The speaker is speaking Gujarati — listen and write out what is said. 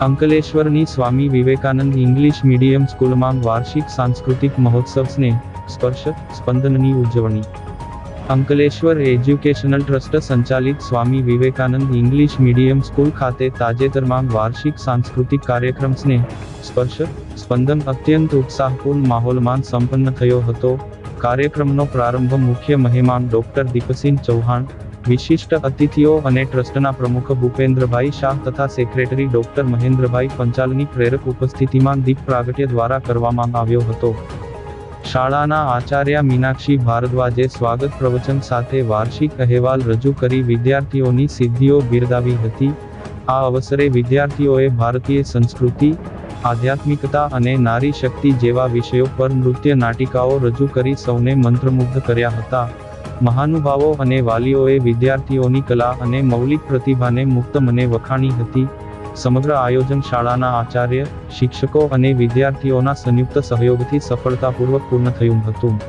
અંકલેશ્વરની સ્વામી વિવેકાનંદ ઇંગ્લિશ મીડિયમ સ્કૂલમાં વાર્ષિક સાંસ્કૃતિક મહોત્સવ સ્નેહ સ્પર્શ સ્પંદનની ઉજવણી. અંકલેશ્વર એજ્યુકેશનલ ટ્રસ્ટ સંચાલિત Swami Vivekananda English medium school ખાતે તાજેતરમાં વાર્ષિક સાંસ્કૃતિક કાર્યક્રમ સ્નેહ સ્પર્શ સ્પંદન અત્યંત ઉત્સાહપૂર્ણ માહોલમાં સંપન્ન થયો હતો. કાર્યક્રમનો પ્રારંભ મુખ્ય મહેમાન ડોક્ટર દીપસિંહ ચૌહાણ, વિશિષ્ટ અતિથિઓ અને ટ્રસ્ટના પ્રમુખ ભૂપેન્દ્રભાઈ શાહ તથા સેક્રેટરી ડોક્ટર મહેન્દ્રભાઈ પંચાલની પ્રેરક ઉપસ્થિતિમાં દીપ પ્રાગટ્ય દ્વારા કરવામાં આવ્યો હતો. શાળાના આચાર્ય મીનાક્ષી ભારદ્વાજે સ્વાગત પ્રવચન સાથે વાર્ષિક અહેવાલ રજૂ કરી વિદ્યાર્થીઓની સિદ્ધિઓ બિરદાવી હતી. આ અવસરે વિદ્યાર્થીઓએ ભારતીય સંસ્કૃતિ, આધ્યાત્મિકતા અને નારી શક્તિ જેવા વિષયો પર નૃત્ય નાટિકાઓ રજૂ કરી સૌને મંત્રમુગ્ધ કર્યા હતા. મહાનુભાવો અને વાલીઓએ વિદ્યાર્થીઓની કલા અને મૌલિક પ્રતિભાને મુક્ત મને વખાણી હતી. સમગ્ર આયોજન શાળાના આચાર્ય, શિક્ષકો અને વિદ્યાર્થીઓના સંયુક્ત સહયોગથી સફળતાપૂર્વક પૂર્ણ થયું હતું.